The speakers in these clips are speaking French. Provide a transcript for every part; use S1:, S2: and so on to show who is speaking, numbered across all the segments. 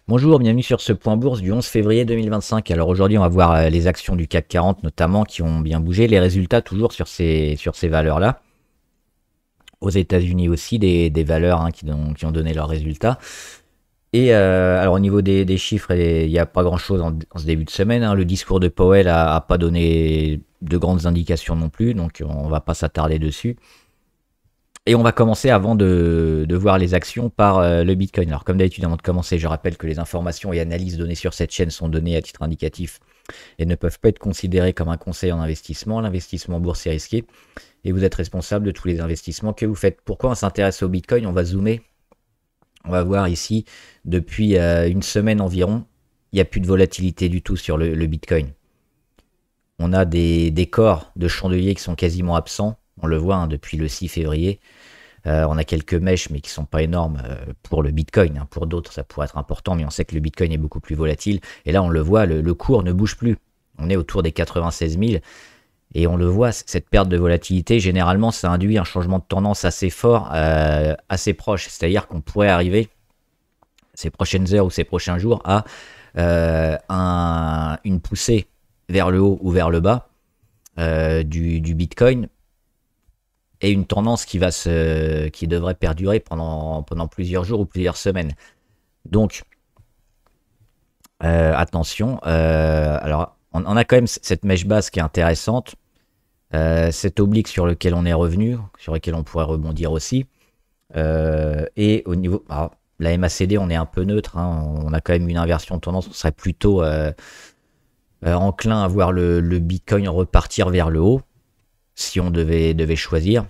S1: Bonjour, bienvenue sur ce point bourse du 11 février 2025. Alors aujourd'hui, on va voir les actions du CAC 40 notamment qui ont bien bougé, les résultats toujours sur ces valeurs-là. Aux États-Unis aussi, des valeurs qui ont donné leurs résultats. Et alors au niveau des chiffres, il n'y a pas grand-chose en ce début de semaine, hein. Le discours de Powell a pas donné de grandes indications non plus, donc on va pas s'attarder dessus. Et on va commencer avant de voir les actions par le Bitcoin. Alors comme d'habitude, avant de commencer, je rappelle que les informations et analyses données sur cette chaîne sont données à titre indicatif et ne peuvent pas être considérées comme un conseil en investissement. L'investissement en bourse est risqué et vous êtes responsable de tous les investissements que vous faites. Pourquoi on s'intéresse au Bitcoin? On va zoomer. On va voir ici, depuis une semaine environ, il n'y a plus de volatilité du tout sur le Bitcoin. On a des corps de chandeliers qui sont quasiment absents. On le voit depuis le 6 février. On a quelques mèches, mais qui ne sont pas énormes pour le Bitcoin. Pour d'autres, ça pourrait être important, mais on sait que le Bitcoin est beaucoup plus volatile. Et là, on le voit, le cours ne bouge plus. On est autour des 96 000. Et on le voit, cette perte de volatilité, généralement, ça induit un changement de tendance assez fort, assez proche. C'est-à-dire qu'on pourrait arriver, ces prochaines heures ou ces prochains jours, à une poussée vers le haut ou vers le bas du Bitcoin, et une tendance qui devrait perdurer pendant plusieurs jours ou plusieurs semaines. Donc, attention. Alors, on a quand même cette mèche basse qui est intéressante. Cet oblique sur lequel on est revenu, sur lequel on pourrait rebondir aussi. Et au niveau... Alors, la MACD, on est un peu neutre. On a quand même une inversion de tendance. On serait plutôt enclin à voir le Bitcoin repartir vers le haut, si on devait choisir.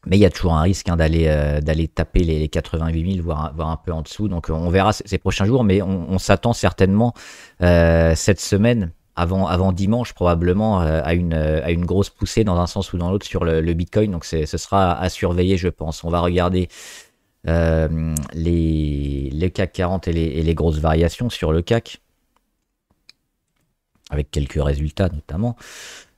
S1: Mais il y a toujours un risque d'aller taper les 88 000, voire un peu en dessous. Donc on verra ces prochains jours, mais on s'attend certainement cette semaine, avant dimanche probablement, à une grosse poussée dans un sens ou dans l'autre sur le Bitcoin. Donc ce sera à surveiller, je pense. On va regarder les CAC 40 et les grosses variations sur le CAC, avec quelques résultats notamment.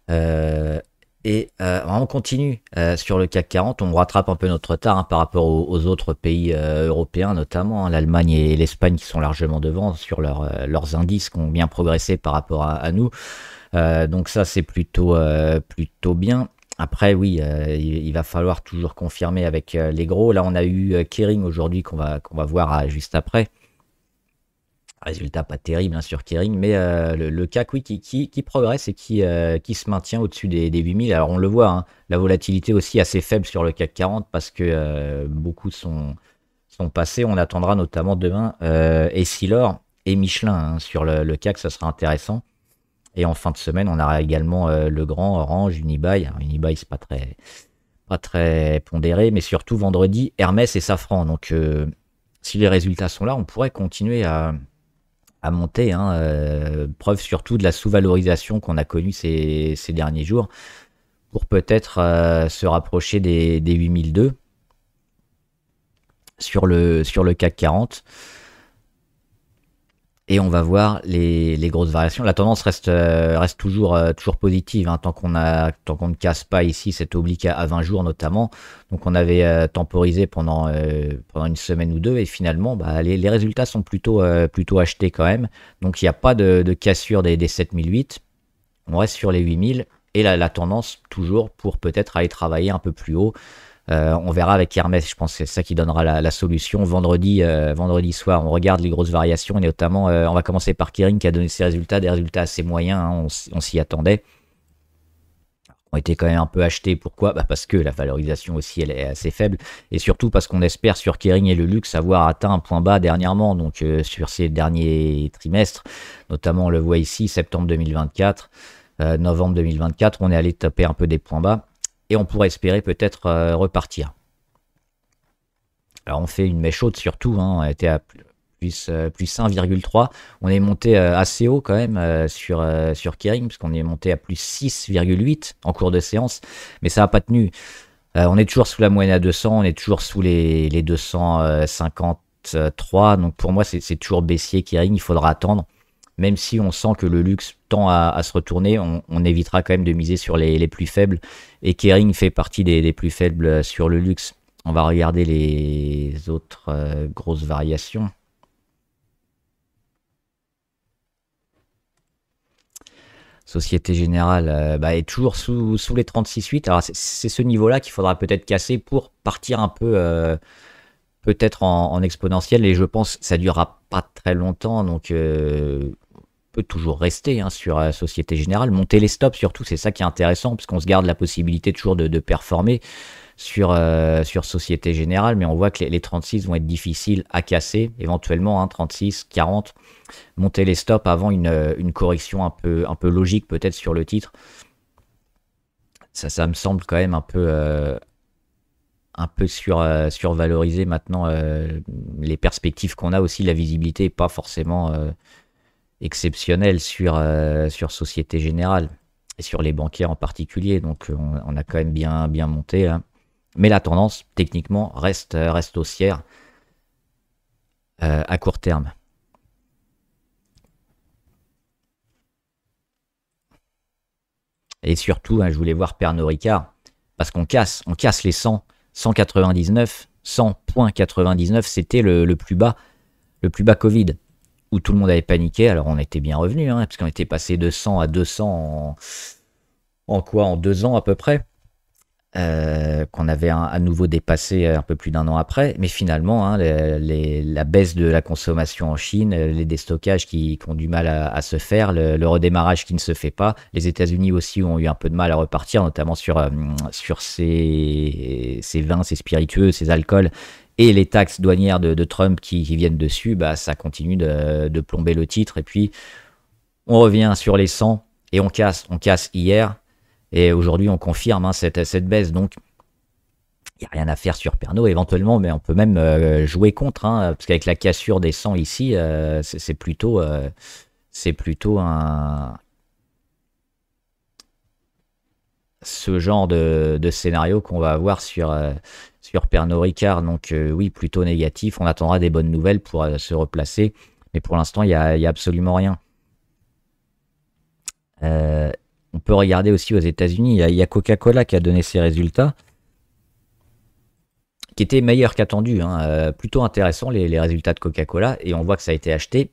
S1: On continue sur le CAC 40, on rattrape un peu notre retard par rapport aux autres pays européens, notamment l'Allemagne et l'Espagne qui sont largement devant sur leurs indices qui ont bien progressé par rapport à nous. Donc ça, c'est plutôt bien. Après, oui, il va falloir toujours confirmer avec les gros. Là, on a eu Kering aujourd'hui qu'on va voir juste après. Résultat pas terrible sur Kering, mais le CAC, oui, qui progresse et qui se maintient au-dessus des 8000. Alors on le voit, la volatilité aussi assez faible sur le CAC 40 parce que beaucoup sont passés. On attendra notamment demain Essilor et Michelin sur le CAC, ça sera intéressant. Et en fin de semaine, on aura également le grand Orange, Unibail. Alors, Unibail, c'est pas très pondéré, mais surtout vendredi, Hermès et Safran. Donc si les résultats sont là, on pourrait continuer à monter, preuve surtout de la sous-valorisation qu'on a connue ces derniers jours, pour peut-être se rapprocher des 8002 sur le CAC 40. Et on va voir les grosses variations. La tendance reste toujours positive, tant qu'on ne casse pas ici cet oblique à 20 jours notamment. Donc on avait temporisé pendant une semaine ou deux, et finalement les résultats sont plutôt achetés quand même. Donc il n'y a pas de cassure des 7008. On reste sur les 8000 et la tendance toujours pour peut-être aller travailler un peu plus haut. On verra avec Hermès, je pense que c'est ça qui donnera la solution. Vendredi soir, on regarde les grosses variations, et notamment, on va commencer par Kering qui a donné ses résultats, des résultats assez moyens, on s'y attendait. Ont été quand même un peu achetés. Pourquoi? Parce que la valorisation aussi, elle est assez faible, et surtout parce qu'on espère sur Kering et le luxe avoir atteint un point bas dernièrement, donc sur ces derniers trimestres, notamment on le voit ici, septembre 2024, novembre 2024, on est allé taper un peu des points bas. Et on pourrait espérer peut-être repartir. Alors on fait une mèche haute surtout, on a été à plus 1,3. On est monté assez haut quand même sur Kering, puisqu'on est monté à plus 6,8 en cours de séance, mais ça n'a pas tenu. On est toujours sous la moyenne à 200, on est toujours sous les 253, donc pour moi c'est toujours baissier Kering, il faudra attendre. Même si on sent que le luxe tend à se retourner, on évitera quand même de miser sur les plus faibles. Et Kering fait partie des plus faibles sur le luxe. On va regarder les autres grosses variations. Société Générale est toujours sous les 36,8. Alors c'est ce niveau-là qu'il faudra peut-être casser pour partir un peu peut-être en exponentiel, et je pense que ça durera pas très longtemps, donc peut toujours rester sur Société Générale, monter les stops surtout, c'est ça qui est intéressant, parce qu'on se garde la possibilité toujours de performer sur Société Générale, mais on voit que les 36 vont être difficiles à casser, éventuellement 36, 40, monter les stops avant une correction un peu logique peut-être sur le titre. Ça me semble quand même un peu survalorisé maintenant. Les perspectives qu'on a aussi, la visibilité n'est pas forcément exceptionnelle sur Société Générale et sur les bancaires en particulier, donc on a quand même bien monté hein. Mais la tendance techniquement reste haussière à court terme. Et surtout je voulais voir Pernod Ricard, parce qu'on casse les 199, 100.99, c'était le plus bas Covid, où tout le monde avait paniqué. Alors on était bien revenu, parce qu'on était passé de 100 à 200 en 2 ans à peu près, qu'on avait à nouveau dépassé un peu plus d'1 an après. Mais finalement, la baisse de la consommation en Chine, les déstockages qui ont du mal à se faire, le redémarrage qui ne se fait pas. Les États-Unis aussi ont eu un peu de mal à repartir, notamment sur ces vins, ces spiritueux, ces alcools. Et les taxes douanières de Trump qui viennent dessus, ça continue de plomber le titre. Et puis, on revient sur les 100 et on casse hier. Et aujourd'hui, on confirme cette baisse. Donc, il n'y a rien à faire sur Pernod éventuellement, mais on peut même jouer contre. Parce qu'avec la cassure des 100 ici, c'est plutôt ce genre de scénario qu'on va avoir sur Pernod Ricard. Donc oui, plutôt négatif. On attendra des bonnes nouvelles pour se replacer. Mais pour l'instant, il n'y a absolument rien. On peut regarder aussi aux États-Unis. Il y a Coca-Cola qui a donné ses résultats, qui étaient meilleurs qu'attendus. Plutôt intéressant les résultats de Coca-Cola. Et on voit que ça a été acheté.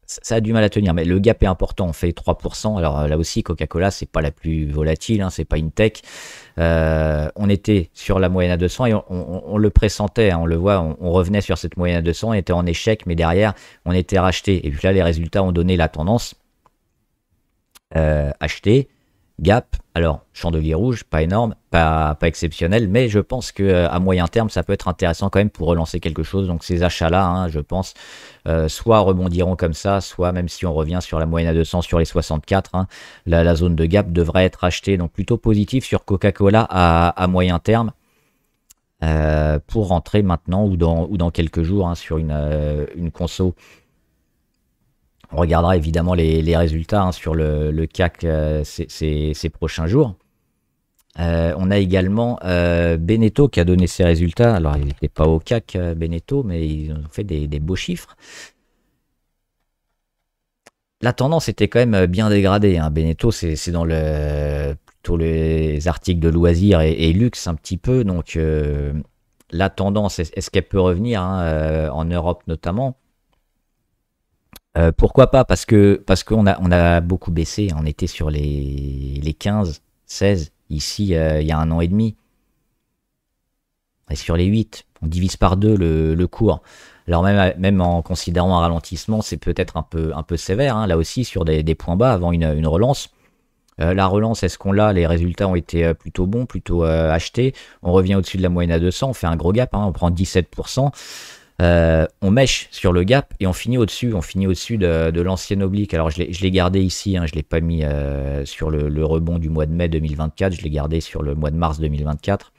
S1: Ça a du mal à tenir, mais le gap est important, on fait 3%. Alors là aussi, Coca-Cola, c'est pas la plus volatile, c'est pas une tech. On était sur la moyenne à 200 et on le pressentait, on le voit, on revenait sur cette moyenne à 200, on était en échec, mais derrière, on était racheté. Et puis là, les résultats ont donné la tendance. Acheté, gap, alors chandelier rouge, pas énorme, pas exceptionnel, mais je pense qu'à moyen terme, ça peut être intéressant quand même pour relancer quelque chose. Donc ces achats-là, je pense, soit rebondiront comme ça, soit même si on revient sur la moyenne à 200, sur les 64, la zone de gap devrait être achetée. Donc plutôt positif sur Coca-Cola à moyen terme, pour rentrer maintenant ou dans quelques jours sur une conso. On regardera évidemment les résultats sur le CAC ces prochains jours. On a également Beneteau qui a donné ses résultats. Alors, il n'était pas au CAC, Beneteau, mais ils ont fait des beaux chiffres. La tendance était quand même bien dégradée. Beneteau, c'est dans plutôt les articles de loisirs et luxe un petit peu. Donc, la tendance, est-ce qu'elle peut revenir en Europe notamment? Pourquoi pas? Parce qu'on a beaucoup baissé. On était sur les 15, 16 ici il y a 1 an et demi. Et sur les 8, on divise par 2 le cours. Alors même en considérant un ralentissement, c'est peut-être un peu sévère, là aussi sur des points bas avant une relance. La relance, est-ce qu'on l'a? Les résultats ont été plutôt bons, plutôt achetés. On revient au-dessus de la moyenne à 200, on fait un gros gap, on prend 17%. On mèche sur le gap et on finit au-dessus de l'ancienne oblique. Alors je l'ai gardé ici, je l'ai pas mis sur le rebond du mois de mai 2024, je l'ai gardé sur le mois de mars 2024.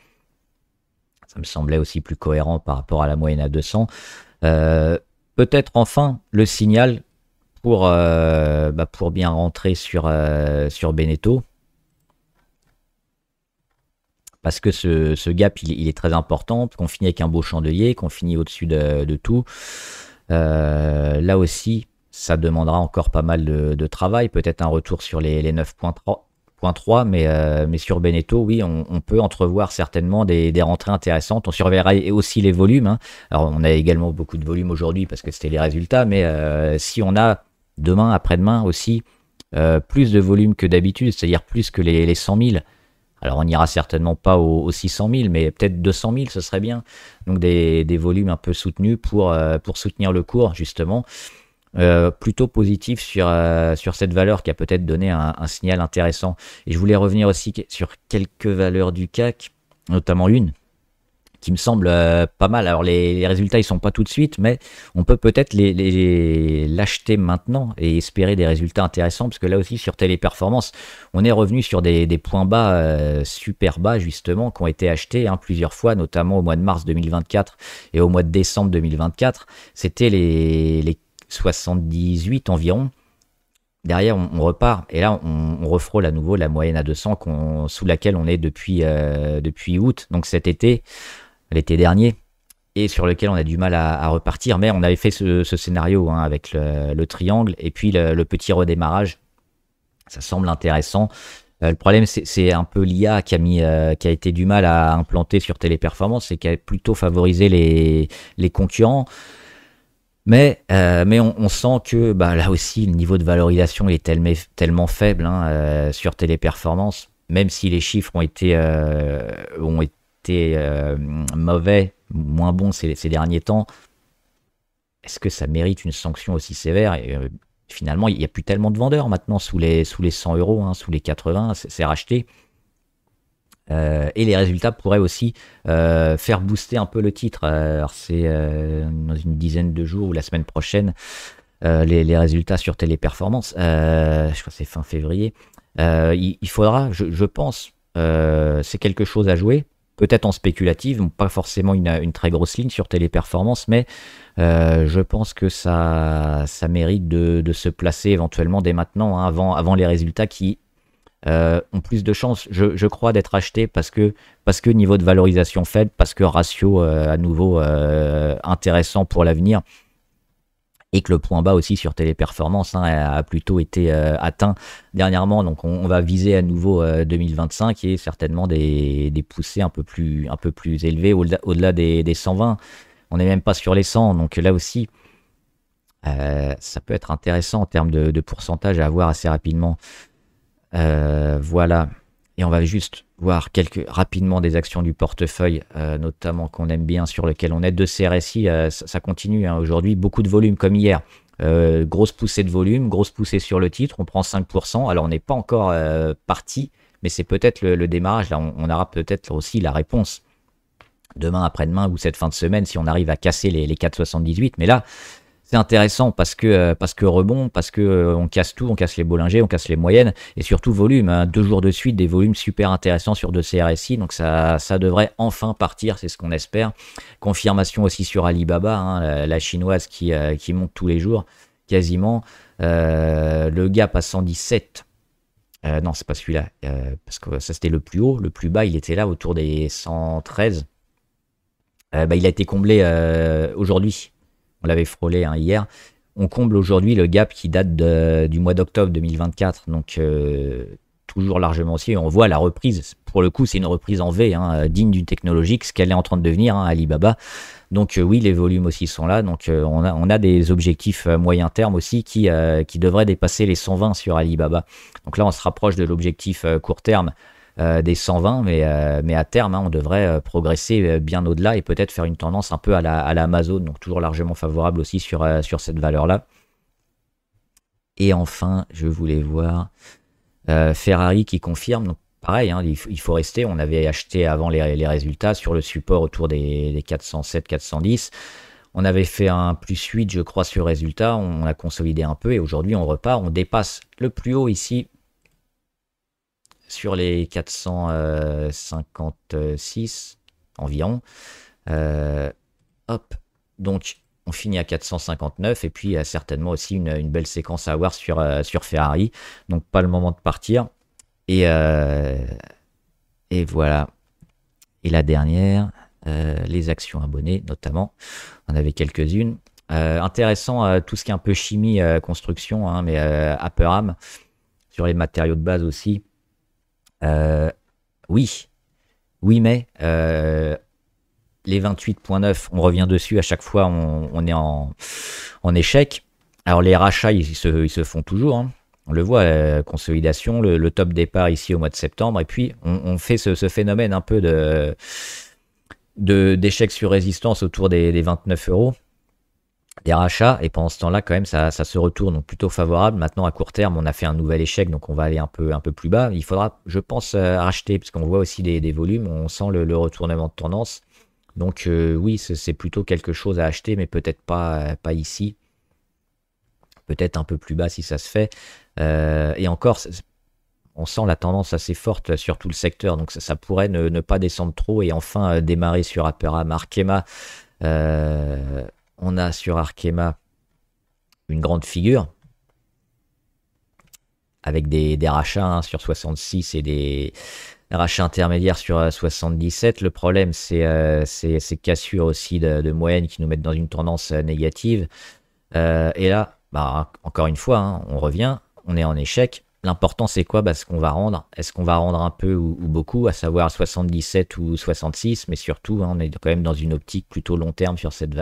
S1: Ça me semblait aussi plus cohérent par rapport à la moyenne à 200. Peut-être enfin le signal pour bien rentrer sur Beneteau. Parce que ce gap, il est très important, qu'on finit avec un beau chandelier, qu'on finit au-dessus de tout. Là aussi, ça demandera encore pas mal de travail, peut-être un retour sur les 9.3, mais sur Beneteau, oui, on peut entrevoir certainement des rentrées intéressantes. On surveillera aussi les volumes. Alors, on a également beaucoup de volume aujourd'hui parce que c'était les résultats, mais si on a demain, après-demain aussi, plus de volume que d'habitude, c'est-à-dire plus que les 100 000. Alors on n'ira certainement pas aux 600 000, mais peut-être 200 000, ce serait bien. Donc des volumes un peu soutenus pour soutenir le cours, justement. Plutôt positif sur cette valeur qui a peut-être donné un signal intéressant. Et je voulais revenir aussi sur quelques valeurs du CAC, notamment une qui me semble pas mal. Alors les résultats ils sont pas tout de suite, mais on peut peut-être l'acheter maintenant et espérer des résultats intéressants, parce que là aussi sur Téléperformance on est revenu sur des points bas, super bas justement, qui ont été achetés plusieurs fois, notamment au mois de mars 2024 et au mois de décembre 2024. C'était les 78 environ. Derrière, on repart et là, on refrôle à nouveau la moyenne à 200 sous laquelle on est depuis août, donc cet été, l'été dernier, et sur lequel on a du mal à repartir. Mais on avait fait ce scénario avec le triangle et puis le petit redémarrage. Ça semble intéressant. Le problème, c'est un peu l'IA qui a été du mal à implanter sur Téléperformance et qui a plutôt favorisé les concurrents. Mais on sent que là aussi, le niveau de valorisation est tellement faible sur Téléperformance, même si les chiffres ont été mauvais, moins bons ces derniers temps. Est-ce que ça mérite une sanction aussi sévère? Et finalement, il n'y a plus tellement de vendeurs maintenant sous les 100 euros, sous les 80, c'est racheté. Et les résultats pourraient aussi faire booster un peu le titre. Alors c'est dans une dizaine de jours ou la semaine prochaine, les résultats sur Téléperformance. Je crois que c'est fin février. Il faudra, je pense, c'est quelque chose à jouer. Peut-être en spéculative, pas forcément une très grosse ligne sur Téléperformance, mais je pense que ça mérite de se placer éventuellement dès maintenant, avant les résultats qui ont plus de chances, je crois, d'être achetés parce que niveau de valorisation faible, parce que ratio à nouveau intéressant pour l'avenir, et que le point bas aussi sur Téléperformance a plutôt été atteint dernièrement. Donc on va viser à nouveau 2025 et certainement des poussées un peu plus élevées au-delà des 120. On n'est même pas sur les 100, donc là aussi ça peut être intéressant en termes de pourcentage à avoir assez rapidement. Voilà, et on va juste voir rapidement des actions du portefeuille, notamment qu'on aime bien, sur lequel on est de CRSI. Ça continue aujourd'hui, beaucoup de volume comme hier, grosse poussée de volume, grosse poussée sur le titre, on prend 5%. Alors on n'est pas encore parti, mais c'est peut-être le démarrage. Là on aura peut-être aussi la réponse demain, après-demain ou cette fin de semaine, si on arrive à casser les 4,78. Mais là c'est intéressant parce que rebond, parce que on casse tout, on casse les Bollinger, on casse les moyennes, et surtout volume. 2 jours de suite, des volumes super intéressants sur de CRSI, donc ça devrait enfin partir, c'est ce qu'on espère. Confirmation aussi sur Alibaba, la chinoise qui monte tous les jours, quasiment. Le gap à 117. Non, c'est pas celui-là, parce que ça c'était le plus haut. Le plus bas, il était là autour des 113. Il a été comblé aujourd'hui. On l'avait frôlé hier. On comble aujourd'hui le gap qui date du mois d'octobre 2024. Donc, toujours largement aussi. On voit la reprise. Pour le coup, c'est une reprise en V, digne d'une technologique, ce qu'elle est en train de devenir, Alibaba. Donc, oui, les volumes aussi sont là. Donc, on a des objectifs moyen terme aussi qui devraient dépasser les 120 sur Alibaba. Donc là, on se rapproche de l'objectif court terme des 120, mais à terme, on devrait progresser bien au-delà et peut-être faire une tendance un peu à la Amazon, donc toujours largement favorable aussi sur cette valeur-là. Et enfin, je voulais voir Ferrari qui confirme, donc pareil, il faut rester. On avait acheté avant les résultats sur le support autour des 407, 410. On avait fait un +8, je crois, sur résultat. On a consolidé un peu et aujourd'hui, on repart. On dépasse le plus haut ici, sur les 456 environ. Donc on finit à 459 et puis il y a certainement aussi une belle séquence à avoir sur Ferrari. Donc pas le moment de partir. Et voilà. Et la dernière, les actions abonnées notamment. On avait quelques-unes. Intéressant, tout ce qui est un peu chimie, construction, mais Aperam, sur les matériaux de base aussi. Oui, mais les 28,9, on revient dessus à chaque fois, on est en échec. Alors les rachats, ils se font toujours. On le voit, consolidation, le top départ ici au mois de septembre, et puis on fait ce phénomène un peu d'échec sur résistance autour des 29 euros, des rachats, et pendant ce temps-là, quand même, ça se retourne, donc plutôt favorable. Maintenant, à court terme, on a fait un nouvel échec, donc on va aller un peu plus bas. Il faudra, je pense, racheter, parce qu'on voit aussi des volumes, on sent le retournement de tendance. Donc oui, c'est plutôt quelque chose à acheter, mais peut-être pas ici. Peut-être un peu plus bas si ça se fait. Et encore, on sent la tendance assez forte sur tout le secteur, donc ça pourrait ne pas descendre trop et enfin démarrer sur Aperam. Arkema, on a sur Arkema une grande figure avec des rachats hein, sur 66 et des rachats intermédiaires sur 77. Le problème, c'est ces cassures aussi de moyenne qui nous mettent dans une tendance négative. Et là, bah, encore une fois, hein, on revient, on est en échec. L'important, c'est quoi? Bah, ce qu'on va rendre. Est-ce qu'on va rendre un peu ou beaucoup, à savoir 77 ou 66? Mais surtout, hein, on est quand même dans une optique plutôt long terme sur cette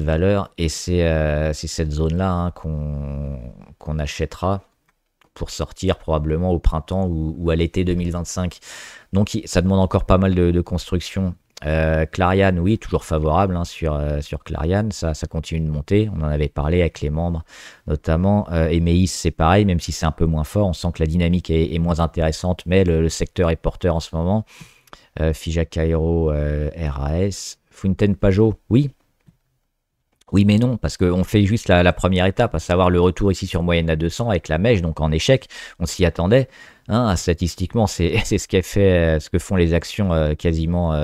S1: valeur. Et c'est cette zone-là hein, qu'on achètera pour sortir probablement au printemps ou à l'été 2025. Donc, ça demande encore pas mal de construction. Clariane, oui, toujours favorable hein, sur Clariane, ça continue de monter, on en avait parlé avec les membres notamment. Emeis, c'est pareil, même si c'est un peu moins fort, on sent que la dynamique est moins intéressante, mais le secteur est porteur en ce moment. Figeac Aero, RAS, Fountaine Pajot, oui. Oui, mais non, parce qu'on fait juste la première étape, à savoir le retour ici sur moyenne à 200 avec la mèche, donc en échec, on s'y attendait. Hein, statistiquement, c'est ce que font les actions quasiment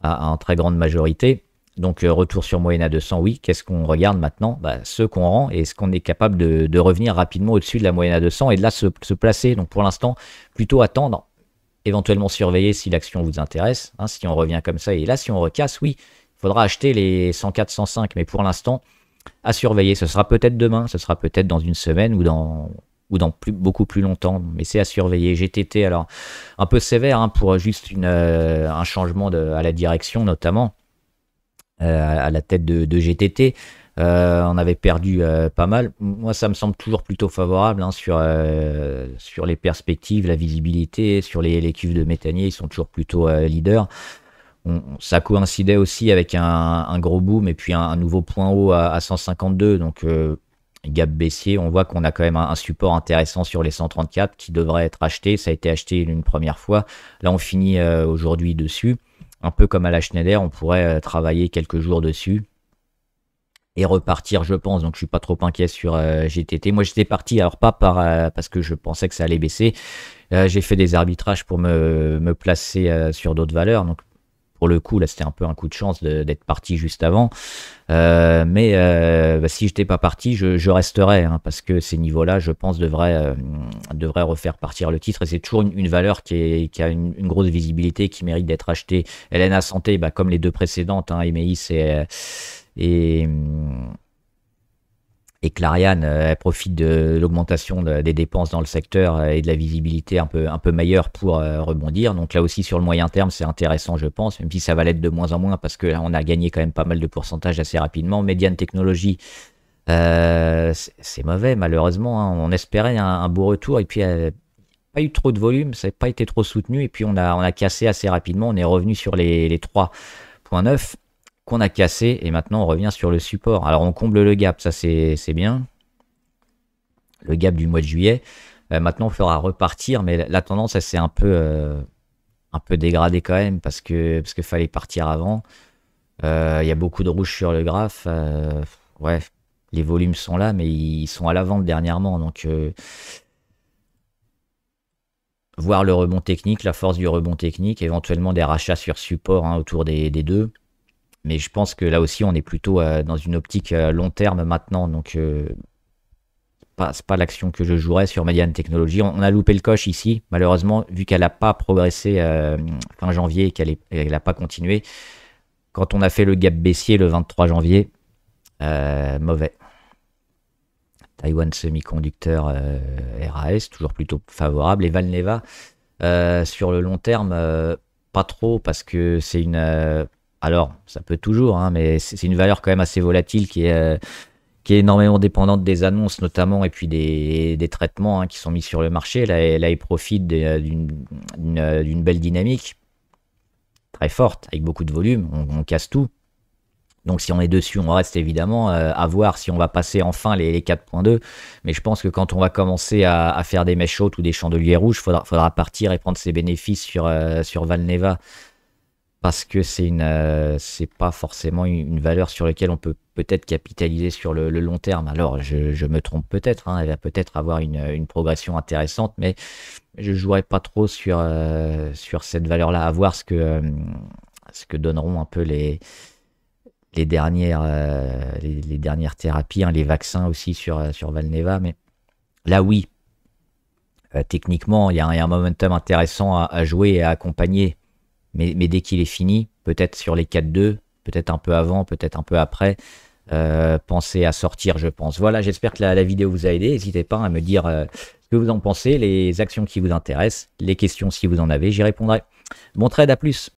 S1: en très grande majorité. Donc retour sur moyenne à 200, oui. Qu'est-ce qu'on regarde maintenant? Bah, ceux qu'on rend et est-ce qu'on est capable de revenir rapidement au-dessus de la moyenne à 200 et de là se placer. Donc pour l'instant, plutôt attendre, éventuellement surveiller si l'action vous intéresse. Hein, si on revient comme ça et là, si on recasse, oui. Il faudra acheter les 104, 105, mais pour l'instant, à surveiller. Ce sera peut-être demain, ce sera peut-être dans une semaine ou dans beaucoup plus longtemps, mais c'est à surveiller. GTT, alors un peu sévère hein, pour juste un changement à la direction, notamment à la tête de GTT. On avait perdu pas mal. Moi, ça me semble toujours plutôt favorable hein, sur les perspectives, la visibilité, sur les cuves de méthanier, ils sont toujours plutôt leaders. Ça coïncidait aussi avec un gros boom et puis un nouveau point haut à 152, donc gap baissier. On voit qu'on a quand même un support intéressant sur les 134 qui devrait être acheté. Ça a été acheté une première fois. Là, on finit aujourd'hui dessus. Un peu comme à la Schneider, on pourrait travailler quelques jours dessus et repartir, je pense. Donc, je suis pas trop inquiet sur GTT. Moi, j'étais parti, alors pas parce que je pensais que ça allait baisser. J'ai fait des arbitrages pour me placer sur d'autres valeurs. Donc, pour le coup, là, c'était un peu un coup de chance d'être parti juste avant. Mais si je n'étais pas parti, je resterais, hein, parce que ces niveaux-là, je pense, devraient refaire partir le titre. Et c'est toujours une valeur qui a une grosse visibilité, qui mérite d'être achetée. LNA Santé, bah, comme les deux précédentes, hein, Emeis et Clariane, elle profite de l'augmentation des dépenses dans le secteur et de la visibilité un peu meilleure pour rebondir. Donc là aussi, sur le moyen terme, c'est intéressant, je pense, même si ça va l'être de moins en moins, parce que là, on a gagné quand même pas mal de pourcentage assez rapidement. Mediane Technologies, c'est mauvais, malheureusement. Hein. On espérait un beau retour, et puis pas eu trop de volume, ça n'a pas été trop soutenu, et puis on a cassé assez rapidement. On est revenu sur les 3,9 qu'on a cassé, et maintenant on revient sur le support. Alors on comble le gap, ça c'est bien, le gap du mois de juillet. Maintenant il faudra repartir, mais la tendance elle s'est un peu dégradée quand même, parce qu'il fallait partir avant. Il y a beaucoup de rouge sur le graphe. Ouais, les volumes sont là, mais ils sont à la vente dernièrement, donc voir le rebond technique, la force du rebond technique, éventuellement des rachats sur support hein, autour des deux. Mais je pense que là aussi, on est plutôt dans une optique long terme maintenant. Donc, c'est pas l'action que je jouerais sur Mediane Technologies. On a loupé le coche ici, malheureusement, vu qu'elle n'a pas progressé fin janvier et qu'elle n'a pas continué. Quand on a fait le gap baissier le 23 janvier, mauvais. Taïwan Semiconducteur RAS, toujours plutôt favorable. Et Valneva, sur le long terme, pas trop, parce que c'est une... alors, ça peut toujours, hein, mais c'est une valeur quand même assez volatile qui est qui est énormément dépendante des annonces notamment et puis des traitements qui sont mis sur le marché. Là il profite d'une belle dynamique très forte, avec beaucoup de volume, on casse tout. Donc si on est dessus, on reste évidemment à voir si on va passer enfin les 4.2. Mais je pense que quand on va commencer à faire des mèches hautes ou des chandeliers rouges, faudra partir et prendre ses bénéfices sur Valneva. Parce que c'est pas forcément une valeur sur laquelle on peut peut-être capitaliser sur le long terme. Alors je me trompe peut-être, elle va peut-être avoir une progression intéressante, mais je jouerai pas trop sur cette valeur-là, à voir ce que donneront un peu les dernières thérapies, les vaccins aussi sur Valneva. Mais là, oui, techniquement, il y a un momentum intéressant à jouer et à accompagner. Mais dès qu'il est fini, peut-être sur les 4-2, peut-être un peu avant, peut-être un peu après, pensez à sortir, je pense. Voilà, j'espère que la vidéo vous a aidé. N'hésitez pas à me dire ce que vous en pensez, les actions qui vous intéressent, les questions si vous en avez, j'y répondrai. Bon trade, à plus.